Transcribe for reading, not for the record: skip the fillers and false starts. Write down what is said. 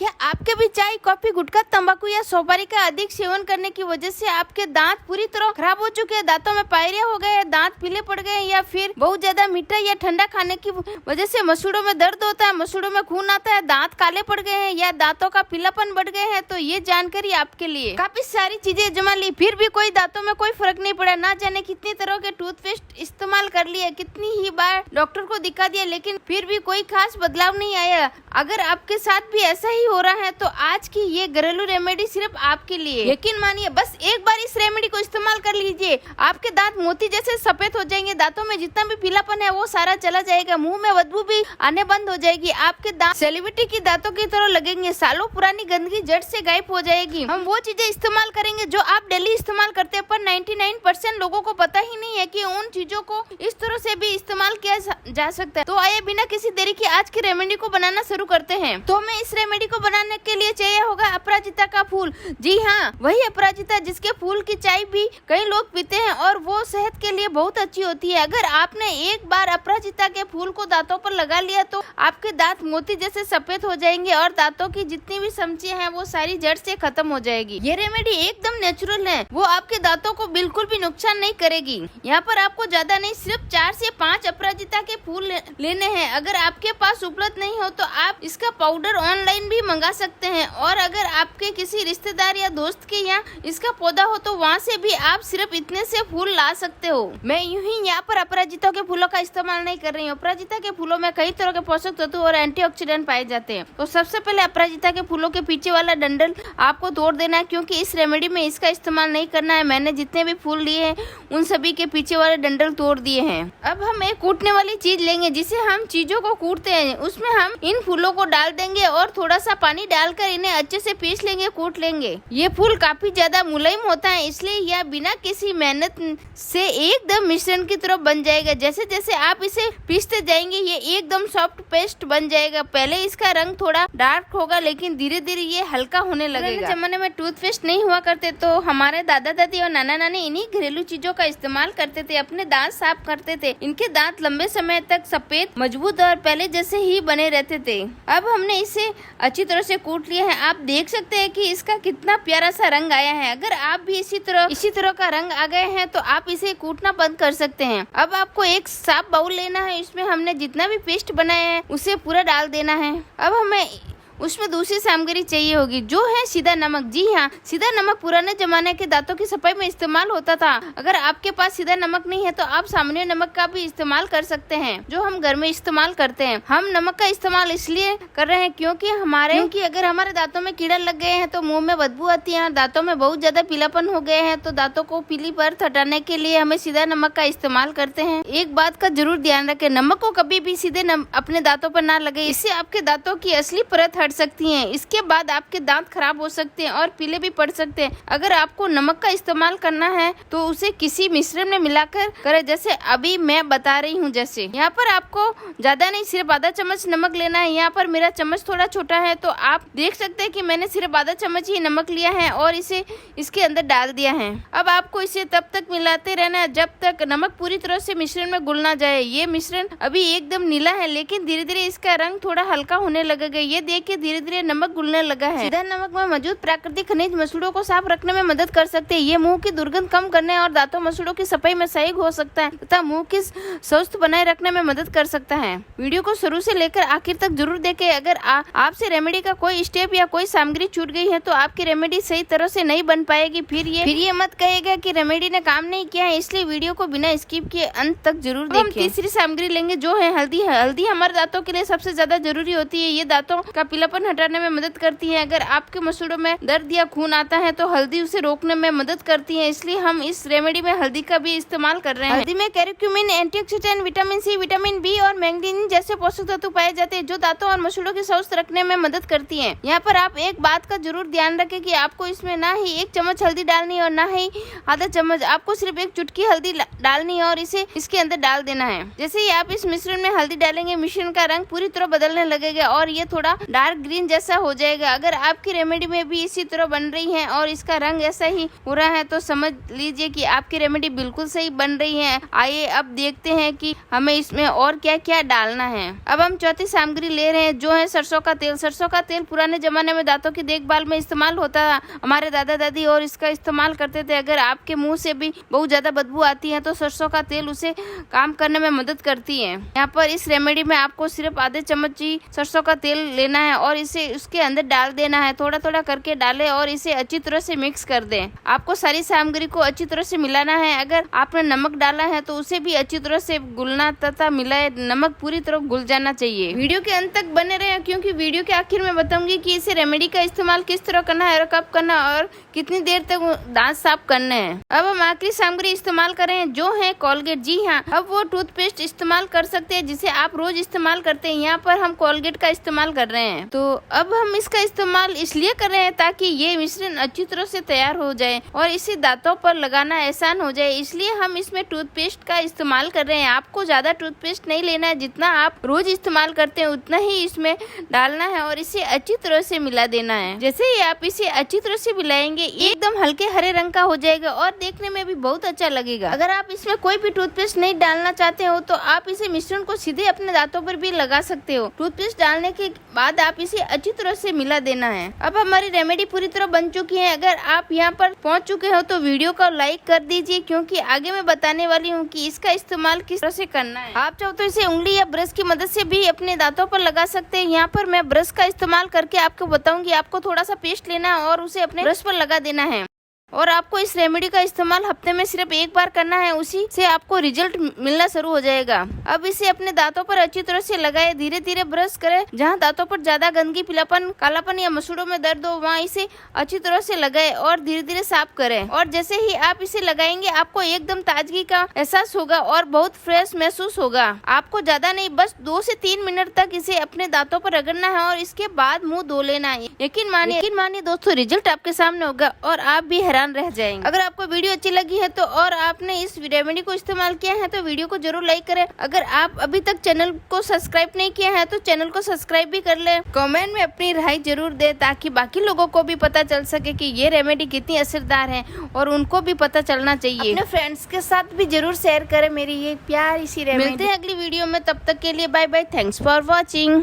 क्या आपके भी चाय, कॉफी, गुटखा, तंबाकू या सुपारी का अधिक सेवन करने की वजह से आपके दांत पूरी तरह खराब हो चुके हैं, दांतों में पायरिया हो गए, दांत पीले पड़ गए, या फिर बहुत ज्यादा मीठा या ठंडा खाने की वजह से मसूड़ों में दर्द होता है, मसूड़ों में खून आता है, दांत काले पड़ गए हैं या दांतों का पीलापन बढ़ गए हैं, तो ये जानकारी आपके लिए। काफी सारी चीजें जमा ली फिर भी कोई दांतों में कोई फर्क नहीं पड़ा। ना जाने कितनी तरह के टूथपेस्ट इस्तेमाल कर लिए, कितनी ही बार डॉक्टर को दिखा दिया, लेकिन फिर भी कोई खास बदलाव नहीं आया। अगर आपके साथ भी ऐसा ही हो रहा है तो आज की ये घरेलू रेमेडी सिर्फ आपके लिए। यकीन मानिए, बस एक बार इस रेमेडी को इस्तेमाल कर लीजिए, आपके दांत मोती जैसे सफेद हो जाएंगे, दांतों में जितना भी पीलापन है वो सारा चला जाएगा, मुंह में बदबू भी आने बंद हो जाएगी, आपके दांत सेलिब्रिटी की दांतों की तरह लगेंगे, सालों पुरानी गंदगी जड़ से गायब हो जाएगी। हम वो चीजें इस्तेमाल करेंगे जो आप डेली इस्तेमाल करते हैं, पर 99% लोगों को पता ही नहीं है कि उन चीजों को इस तरह से भी इस्तेमाल किया जा सकता है। तो आइए बिना किसी देरी के आज की रेमेडी को बनाना शुरू करते हैं। तो हमें इस रेमेडी को बनाने के लिए चाहिए होगा अपराजिता का फूल। जी हाँ, वही अपराजिता जिसके फूल की चाय भी कई लोग पीते हैं और वो सेहत के लिए बहुत अच्छी होती है। अगर आपने एक बार अपराजिता के फूल को दांतों पर लगा लिया तो आपके दांत मोती जैसे सफेद हो जाएंगे और दांतों की जितनी भी समस्या है वो सारी जड़ से खत्म हो जाएगी। ये रेमेडी एकदम नेचुरल है, वो आपके दांतों को बिल्कुल भी नुकसान नहीं करेगी। यहाँ पर आपको ज्यादा नहीं, सिर्फ 4 से 5 अपराजिता के फूल लेने हैं। अगर आपके पास उपलब्ध नहीं हो तो आप इसका पाउडर ऑनलाइन भी मंगा सकते हैं, और अगर आपके किसी रिश्तेदार या दोस्त के यहाँ इसका पौधा हो तो वहाँ से भी आप सिर्फ इतने से फूल ला सकते हो। मैं यूं ही यहाँ पर अपराजिता के फूलों का इस्तेमाल नहीं कर रही हूँ। अपराजिता के फूलों में कई तरह के पोषक तत्व और एंटीऑक्सीडेंट पाए जाते हैं। तो सबसे पहले अपराजिता के फूलों के पीछे वाला डंडल आपको तोड़ देना है, क्योंकि इस रेमेडी में इसका इस्तेमाल नहीं करना है। मैंने जितने भी फूल लिए हैं उन सभी के पीछे वाले डंडल तोड़ दिए हैं। अब हम एक कूटने वाली चीज लेंगे जिसे हम चीजों को कूटते हैं, उसमें हम इन फूलों को डाल देंगे और थोड़ा सा पानी डालकर इन्हें अच्छे से पीस लेंगे, कूट लेंगे। ये फूल काफी ज्यादा मुलायम होता है, इसलिए यह बिना किसी मेहनत से एकदम मिश्रण की तरह बन जाएगा। जैसे जैसे आप इसे पीसते जाएंगे ये एकदम सॉफ्ट पेस्ट बन जाएगा। पहले इसका रंग थोड़ा डार्क होगा, लेकिन धीरे धीरे ये हल्का होने लगेगा। जमाने में टूथपेस्ट नहीं हुआ करते तो हमारे दादा दादी और नाना नानी इन्हीं घरेलू चीजों का इस्तेमाल करते थे, अपने दांत साफ करते थे। इनके दांत लंबे समय तक सफेद, मजबूत और पहले जैसे ही बने रहते थे। अब हमने इसे अच्छी तरह से कूट लिया है। आप देख सकते हैं कि इसका कितना प्यारा सा रंग आया है। अगर आप भी इसी तरह का रंग आ गए हैं तो आप इसे कूटना बंद कर सकते हैं। अब आपको एक साफ बाउल लेना है, इसमें हमने जितना भी पेस्ट बनाया है उसे पूरा डाल देना है। अब हमें उसमें दूसरी सामग्री चाहिए होगी जो है सीधा नमक। जी हाँ, सीधा नमक पुराने जमाने के दांतों की सफाई में इस्तेमाल होता था। अगर आपके पास सीधा नमक नहीं है तो आप सामान्य नमक का भी इस्तेमाल कर सकते हैं जो हम घर में इस्तेमाल करते हैं। हम नमक का इस्तेमाल इसलिए कर रहे हैं क्योंकि अगर हमारे दांतों में कीड़ा लग गए हैं तो मुंह में बदबू आती है, दांतों में बहुत ज्यादा पीलापन हो गए हैं तो दांतों को पीली परत हटाने के लिए हमें सीधा नमक का इस्तेमाल करते हैं। एक बात का जरूर ध्यान रखें, नमक को कभी भी सीधे अपने दांतों पर ना लगे, इससे आपके दांतों की असली परत हट सकती है। इसके बाद आपके दांत खराब हो सकते हैं और पीले भी पड़ सकते हैं। अगर आपको नमक का इस्तेमाल करना है तो उसे किसी मिश्रण में मिलाकर करें, जैसे अभी मैं बता रही हूँ। जैसे यहाँ पर आपको ज्यादा नहीं, सिर्फ आधा चम्मच नमक लेना है। यहाँ पर मेरा चम्मच थोड़ा छोटा है तो आप देख सकते हैं कि मैंने सिर्फ आधा चम्मच ही नमक लिया है और इसे इसके अंदर डाल दिया है। अब आपको इसे तब तक मिलाते रहना है जब तक नमक पूरी तरह से मिश्रण में घुल ना जाए। ये मिश्रण अभी एकदम नीला है, लेकिन धीरे धीरे इसका रंग थोड़ा हल्का होने लगेगा। ये देखिए धीरे धीरे नमक घुलने लगा है। सीधा नमक में मौजूद प्राकृतिक खनिज मसूड़ों को साफ रखने में मदद कर सकते हैं। ये मुंह की दुर्गंध कम करने और दांतों मसूड़ों की सफाई में सहायक हो सकता है तथा मुंह की स्वस्थ बनाए रखने में मदद कर सकता है। वीडियो को शुरू से लेकर आखिर तक जरूर देखें। अगर आपसे रेमेडी का कोई स्टेप या कोई सामग्री छूट गई है तो आपकी रेमेडी सही तरह से नहीं बन पाएगी। फिर ये मत कहेगा कि रेमेडी ने काम नहीं किया है, इसलिए वीडियो को बिना स्किप किए अंत तक जरूर देखें। हम तीसरी सामग्री लेंगे जो है हल्दी। हल्दी हमारे दांतों के लिए सबसे ज्यादा जरूरी होती है। ये दांतों का पीलापन हटाने में मदद करती है। अगर आपके मसूड़ों में दर्द या खून आता है तो हल्दी उसे रोकने में मदद करती है, इसलिए हम इस रेमेडी में हल्दी का भी इस्तेमाल कर रहे हैं। हल्दी में curcumin, antioxidant, vitamin C, vitamin B और मैग्नीशियम जैसे पोषक तत्व पाए जाते हैं जो दांतों और मसूड़ों के स्वस्थ रखने में मदद करती है। यहाँ पर आप एक बात का जरूर ध्यान रखें कि आपको इसमें ना ही 1 चम्मच हल्दी डालनी है और ना ही आधा चम्मच, आपको सिर्फ 1 चुटकी हल्दी डालनी है और इसे इसके अंदर डाल देना है। जैसे ही आप इस मिश्रण में हल्दी डालेंगे मिश्रण का रंग पूरी तरह बदलने लगेगा और ये थोड़ा डार्क डार्क ग्रीन जैसा हो जाएगा। अगर आपकी रेमेडी में भी इसी तरह बन रही है और इसका रंग ऐसा ही हो रहा है तो समझ लीजिए कि आपकी रेमेडी बिल्कुल सही बन रही है। आइए अब देखते हैं कि हमें इसमें और क्या क्या डालना है। अब हम चौथी सामग्री ले रहे हैं जो है सरसों का तेल। सरसों का तेल पुराने जमाने में दांतों की देखभाल में इस्तेमाल होता था, हमारे दादा दादी और इसका इस्तेमाल करते थे। अगर आपके मुंह से भी बहुत ज्यादा बदबू आती है तो सरसों का तेल उसे काम करने में मदद करती है। यहाँ पर इस रेमेडी में आपको सिर्फ आधे चम्मच ही सरसों का तेल लेना है और इसे उसके अंदर डाल देना है। थोड़ा थोड़ा करके डालें और इसे अच्छी तरह से मिक्स कर दें। आपको सारी सामग्री को अच्छी तरह से मिलाना है। अगर आपने नमक डाला है तो उसे भी अच्छी तरह से घुलना तथा मिलाए। नमक पूरी तरह घुल जाना चाहिए। वीडियो के अंत तक बने रहें क्योंकि वीडियो के आखिर में बताऊंगी कि इसे रेमेडी का इस्तेमाल किस तरह करना है और कब करना और कितनी देर तक दांत साफ करने हैं। अब हम आखिरी सामग्री इस्तेमाल करें जो है कोलगेट। जी हाँ, अब वो टूथपेस्ट इस्तेमाल कर सकते हैं जिसे आप रोज इस्तेमाल करते हैं। यहाँ पर हम कोलगेट का इस्तेमाल कर रहे हैं। तो अब हम इसका इस्तेमाल इसलिए कर रहे हैं ताकि ये मिश्रण अच्छी तरह से तैयार हो जाए और इसे दांतों पर लगाना आसान हो जाए, इसलिए हम इसमें टूथपेस्ट का इस्तेमाल कर रहे हैं। आपको ज्यादा टूथपेस्ट नहीं लेना है, जितना आप रोज इस्तेमाल करते हैं उतना ही इसमें डालना है और इसे अच्छी तरह से मिला देना है। जैसे ही आप इसे अच्छी तरह से मिलाएंगे एकदम हल्के हरे रंग का हो जाएगा और देखने में भी बहुत अच्छा लगेगा। अगर आप इसमें कोई भी टूथपेस्ट नहीं डालना चाहते हो तो आप इसे मिश्रण को सीधे अपने दांतों पर भी लगा सकते हो। टूथपेस्ट डालने के बाद आप इसे अच्छी तरह से मिला देना है। अब हमारी रेमेडी पूरी तरह बन चुकी है। अगर आप यहाँ पर पहुँच चुके हो तो वीडियो को लाइक कर दीजिए क्योंकि आगे मैं बताने वाली हूँ कि इसका इस्तेमाल किस तरह से करना है। आप चाहो तो इसे उंगली या ब्रश की मदद से भी अपने दांतों पर लगा सकते हैं। यहाँ पर मैं ब्रश का इस्तेमाल करके आपको बताऊंगी। आपको थोड़ा सा पेस्ट लेना है और उसे अपने ब्रश पर लगा देना है और आपको इस रेमेडी का इस्तेमाल हफ्ते में सिर्फ एक बार करना है, उसी से आपको रिजल्ट मिलना शुरू हो जाएगा। अब इसे अपने दांतों पर अच्छी तरह से लगाए, धीरे धीरे ब्रश करें। जहां दांतों पर ज्यादा गंदगी, पीलापन, कालापन या मसूड़ों में दर्द हो वहां इसे अच्छी तरह से लगाए और धीरे धीरे साफ करें। और जैसे ही आप इसे लगाएंगे आपको एकदम ताजगी का एहसास होगा और बहुत फ्रेश महसूस होगा। आपको ज्यादा नहीं, बस 2 से 3 मिनट तक इसे अपने दांतों पर रगड़ना है और इसके बाद मुँह धो लेना है। यकीन मानिए दोस्तों, रिजल्ट आपके सामने होगा और आप भी हैरान रह जाएंगे। अगर आपको वीडियो अच्छी लगी है तो और आपने इस रेमेडी को इस्तेमाल किया है तो वीडियो को जरूर लाइक करें। अगर आप अभी तक चैनल को सब्सक्राइब नहीं किया है तो चैनल को सब्सक्राइब भी कर लें। कमेंट में अपनी राय जरूर दें ताकि बाकी लोगों को भी पता चल सके कि ये रेमेडी कितनी असरदार है और उनको भी पता चलना चाहिए। अपने फ्रेंड्स के साथ भी जरूर शेयर करें मेरी ये प्यारी सी रेमेडी। मिलते हैं अगली वीडियो में, तब तक के लिए bye bye. Thanks for watching.